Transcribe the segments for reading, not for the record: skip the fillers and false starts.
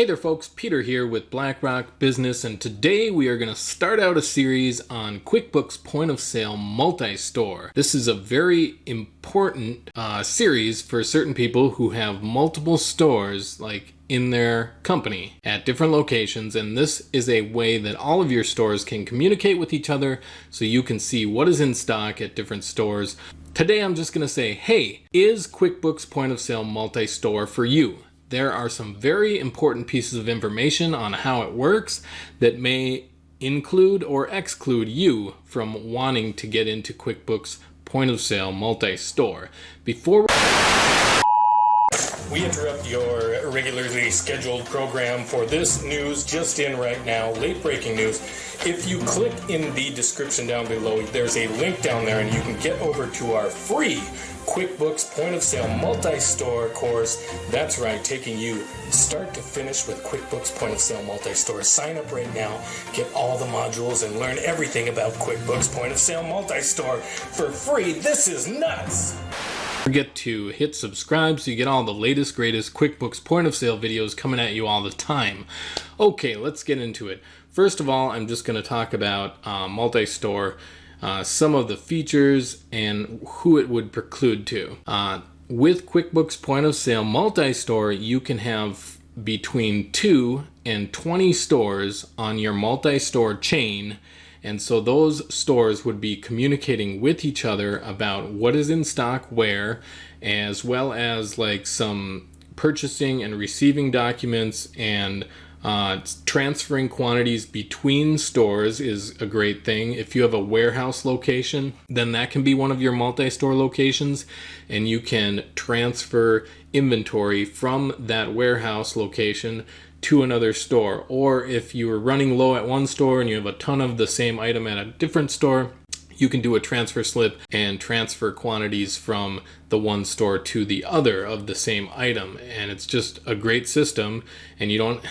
Hey there folks, Peter here with BlackRock Business, and today we are going to start out a series on QuickBooks Point of Sale Multi-Store. This is a very important series for certain people who have multiple stores like in their company at different locations, and this is a way that all of your stores can communicate with each other so you can see what is in stock at different stores. Today I'm just going to say, hey, is QuickBooks Point of Sale Multi-Store for you? There are some very important pieces of information on how it works that may include or exclude you from wanting to get into QuickBooks Point of Sale Multi-Store. Before we interrupt your regularly scheduled program for this news just in right now, late breaking news. If you click in the description down below, there's a link down there and you can get over to our free QuickBooks Point of Sale Multi-Store course. That's right, taking you start to finish with QuickBooks Point of Sale Multi-Store. Sign up right now, get all the modules, and learn everything about QuickBooks Point of Sale Multi-Store for free. This is nuts! Don't forget to hit subscribe so you get all the latest, greatest QuickBooks Point of Sale videos coming at you all the time. Okay, let's get into it. First of all, I'm just going to talk about Multi-Store. Some of the features and who it would preclude to. With QuickBooks Point of Sale Multi-Store, you can have between 2 and 20 stores on your multi-store chain, and so those stores would be communicating with each other about what is in stock where, as well as like some purchasing and receiving documents, and transferring quantities between stores is a great thing. If you have a warehouse location, then that can be one of your multi-store locations, and you can transfer inventory from that warehouse location to another store. Or if you are running low at one store and you have a ton of the same item at a different store, you can do a transfer slip and transfer quantities from the one store to the other of the same item. And it's just a great system. And you don't,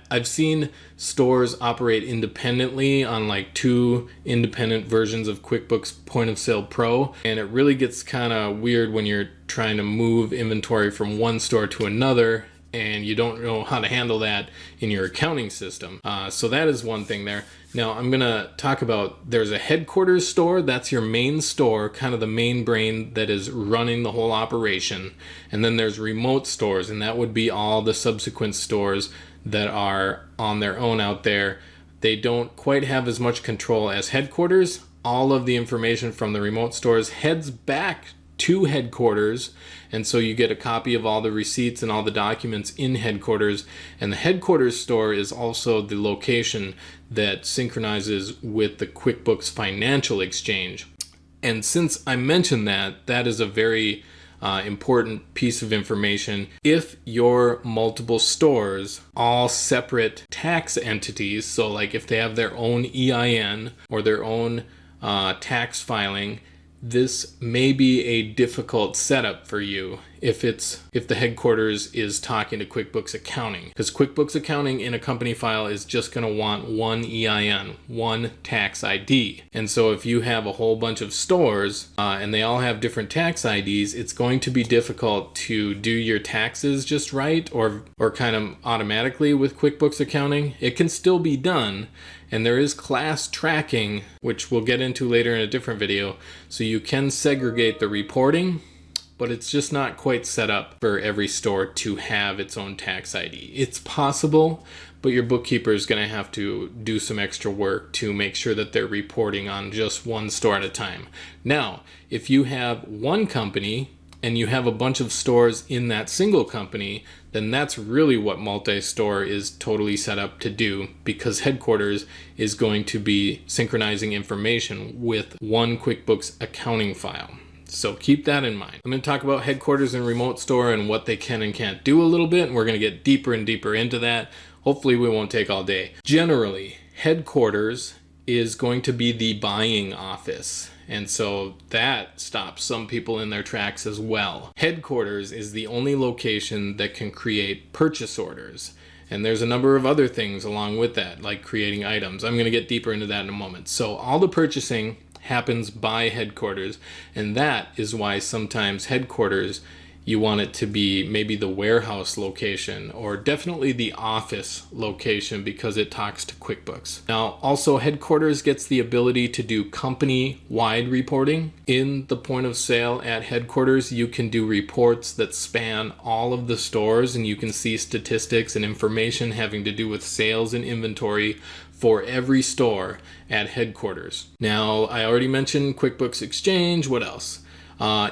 I've seen stores operate independently on like 2 independent versions of QuickBooks Point of Sale Pro. And it really gets kind of weird when you're trying to move inventory from one store to another and you don't know how to handle that in your accounting system. So that is one thing there. Now I'm gonna talk about, there's a headquarters store, that's your main store, kind of the main brain that is running the whole operation. And then there's remote stores, and that would be all the subsequent stores that are on their own out there. They don't quite have as much control as headquarters. All of the information from the remote stores heads back to headquarters, and so you get a copy of all the receipts and all the documents in headquarters. And the headquarters store is also the location that synchronizes with the QuickBooks Financial Exchange. And since I mentioned that, that is a very important piece of information. If your multiple stores, all separate tax entities, so like if they have their own EIN or their own tax filing, this may be a difficult setup for you if the headquarters is talking to QuickBooks Accounting, because QuickBooks Accounting in a company file is just going to want one EIN, one tax ID. And so if you have a whole bunch of stores and they all have different tax IDs, it's going to be difficult to do your taxes just right or kind of automatically with QuickBooks Accounting. It can still be done, and there is class tracking, which we'll get into later in a different video, so you can segregate the reporting, but it's just not quite set up for every store to have its own tax ID. It's possible, but your bookkeeper is going to have to do some extra work to make sure that they're reporting on just one store at a time. Now, if you have one company and you have a bunch of stores in that single company, then that's really what multi-store is totally set up to do, because headquarters is going to be synchronizing information with one QuickBooks accounting file. So keep that in mind. I'm going to talk about headquarters and remote store and what they can and can't do a little bit, and we're going to get deeper and deeper into that. Hopefully we won't take all day. Generally, headquarters is going to be the buying office, and so that stops some people in their tracks as well. Headquarters is the only location that can create purchase orders, and there's a number of other things along with that, like creating items. I'm going to get deeper into that in a moment. So all the purchasing happens by headquarters, and that is why sometimes headquarters you want it to be maybe the warehouse location or definitely the office location because it talks to QuickBooks. Now, also headquarters gets the ability to do company-wide reporting. In the point of sale at headquarters, you can do reports that span all of the stores, and you can see statistics and information having to do with sales and inventory for every store at headquarters. Now, I already mentioned QuickBooks Exchange. What else?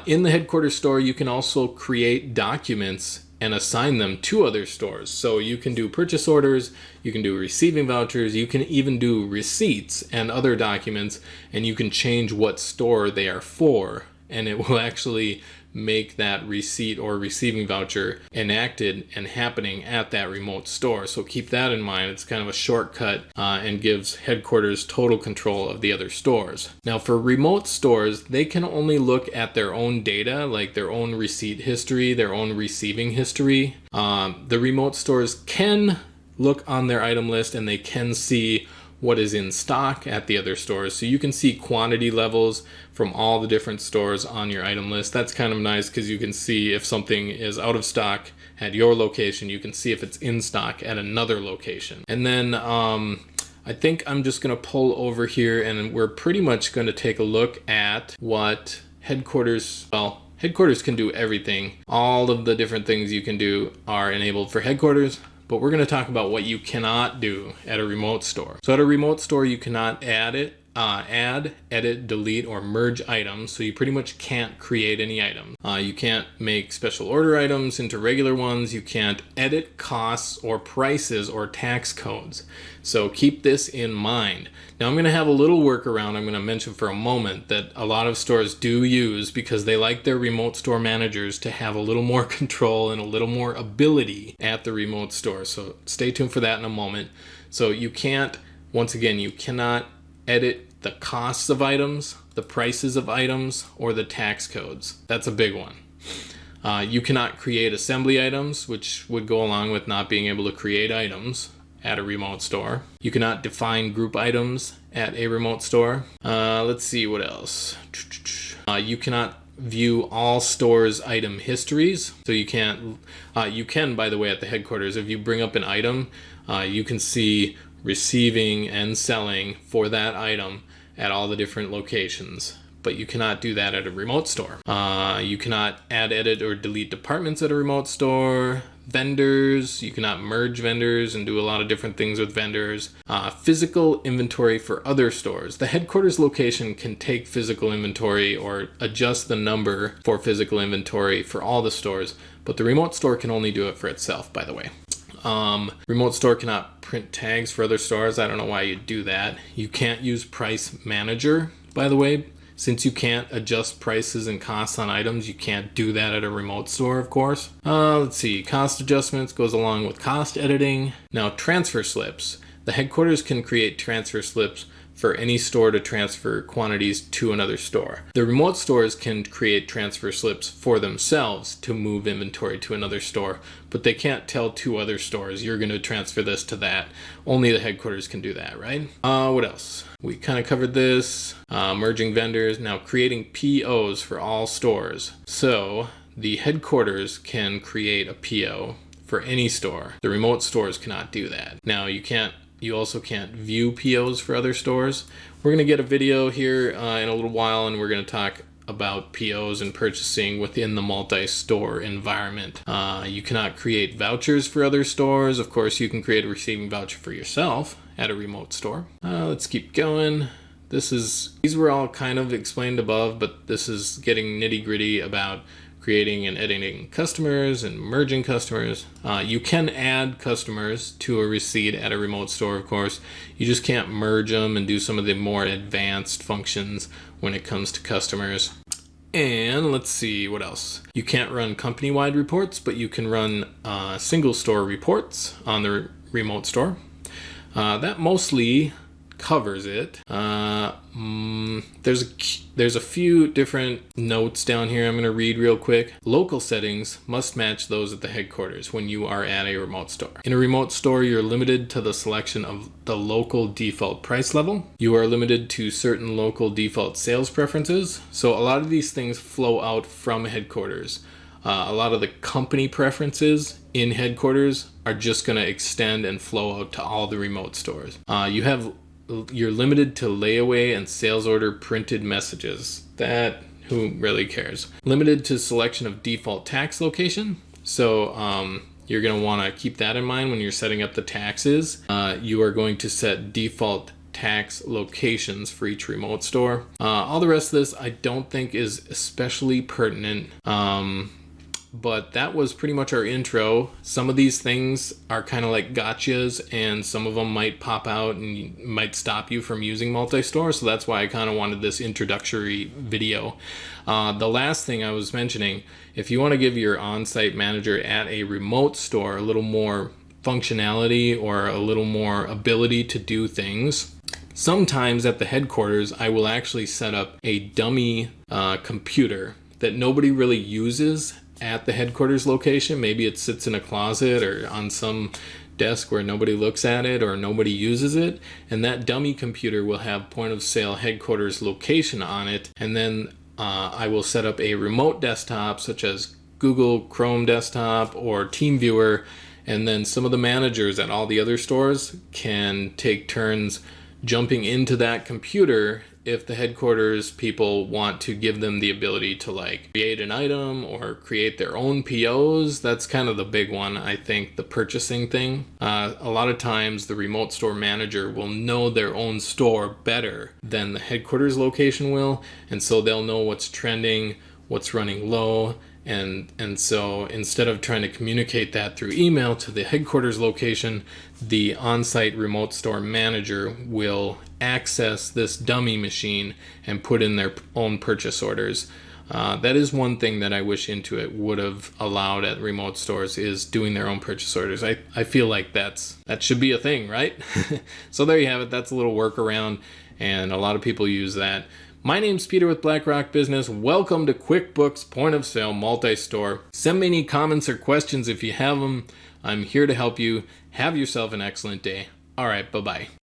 In the headquarters store, you can also create documents and assign them to other stores. So you can do purchase orders, you can do receiving vouchers, you can even do receipts and other documents, and you can change what store they are for, and it will actually make that receipt or receiving voucher enacted and happening at that remote store. So keep that in mind. It's kind of a shortcut and gives headquarters total control of the other stores. Now for remote stores, they can only look at their own data, like their own receipt history, their own receiving history. The remote stores can look on their item list and they can see what is in stock at the other stores. So you can see quantity levels from all the different stores on your item list. That's kind of nice because you can see if something is out of stock at your location, you can see if it's in stock at another location. And then I think I'm just gonna pull over here and we're pretty much gonna take a look at what headquarters, well, headquarters can do everything. All of the different things you can do are enabled for headquarters. But we're going to talk about what you cannot do at a remote store. So at a remote store, you cannot add, edit, delete, or merge items. So you pretty much can't create any items. You can't make special order items into regular ones. You can't edit costs or prices or tax codes. So keep this in mind. Now I'm going to have a little workaround I'm going to mention for a moment that a lot of stores do use because they like their remote store managers to have a little more control and a little more ability at the remote store. So stay tuned for that in a moment. So you can't, once again, you cannot edit the costs of items, the prices of items, or the tax codes. That's a big one. You cannot create assembly items, which would go along with not being able to create items at a remote store. You cannot define group items at a remote store. Let's see what else. You cannot view all stores' item histories. So you can't, you can, by the way, at the headquarters, if you bring up an item, you can see receiving and selling for that item at all the different locations. But you cannot do that at a remote store. You cannot add, edit, or delete departments at a remote store. Vendors, you cannot merge vendors and do a lot of different things with vendors. Physical inventory for other stores. The headquarters location can take physical inventory or adjust the number for physical inventory for all the stores, but the remote store can only do it for itself, by the way. Remote store cannot print tags for other stores. I don't know why you'd do that. You can't use Price Manager, by the way. Since you can't adjust prices and costs on items, you can't do that at a remote store, of course. Let's see, cost adjustments goes along with cost editing. Now, transfer slips. The headquarters can create transfer slips for any store to transfer quantities to another store. The remote stores can create transfer slips for themselves to move inventory to another store, but they can't tell two other stores, you're going to transfer this to that. Only the headquarters can do that, right? What else? We kind of covered this. Merging vendors. Now, creating POs for all stores. So the headquarters can create a PO for any store. The remote stores cannot do that. Now, you also can't view POs for other stores. We're going to get a video here in a little while, and we're going to talk about POs and purchasing within the multi-store environment. You cannot create vouchers for other stores. Of course, you can create a receiving voucher for yourself at a remote store. Let's keep going. These were all kind of explained above, but this is getting nitty-gritty about creating and editing customers and merging customers. You can add customers to a receipt at a remote store, of course. You just can't merge them and do some of the more advanced functions when it comes to customers. And let's see what else. You can't run company-wide reports, but you can run single store reports on the remote store. That mostly covers it. There's a few different notes down here I'm going to read real quick. Local settings must match those at the headquarters when you are at a remote store. In a remote store, you're limited to the selection of the local default price level. You are limited to certain local default sales preferences. So a lot of these things flow out from headquarters. a lot of the company preferences in headquarters are just going to extend and flow out to all the remote stores. You're limited to layaway and sales order printed messages. That, who really cares? Limited to selection of default tax location. So you're going to want to keep that in mind when you're setting up the taxes. You are going to set default tax locations for each remote store. All the rest of this I don't think is especially pertinent. But that was pretty much our intro. Some of these things are kind of like gotchas, and some of them might pop out and might stop you from using multi-store. So that's why I kind of wanted this introductory video. The last thing I was mentioning, if you want to give your on-site manager at a remote store a little more functionality or a little more ability to do things, sometimes at the headquarters, I will actually set up a dummy computer that nobody really uses at the headquarters location. Maybe it sits in a closet or on some desk where nobody looks at it or nobody uses it. And that dummy computer will have point of sale headquarters location on it. And then I will set up a remote desktop such as Google Chrome desktop or TeamViewer. And then some of the managers at all the other stores can take turns jumping into that computer if the headquarters people want to give them the ability to like create an item or create their own POs. That's kind of the big one, I think, the purchasing thing. A lot of times the remote store manager will know their own store better than the headquarters location will, and so they'll know what's trending, what's running low. And so instead of trying to communicate that through email to the headquarters location, the on-site remote store manager will access this dummy machine and put in their own purchase orders. That is one thing that I wish Intuit would have allowed at remote stores, is doing their own purchase orders. I feel like that should be a thing, right? So there you have it. That's a little workaround, and a lot of people use that. My name's Peter with BlackRock Business. Welcome to QuickBooks Point of Sale Multi-Store. Send me any comments or questions if you have them. I'm here to help you. Have yourself an excellent day. All right, bye-bye.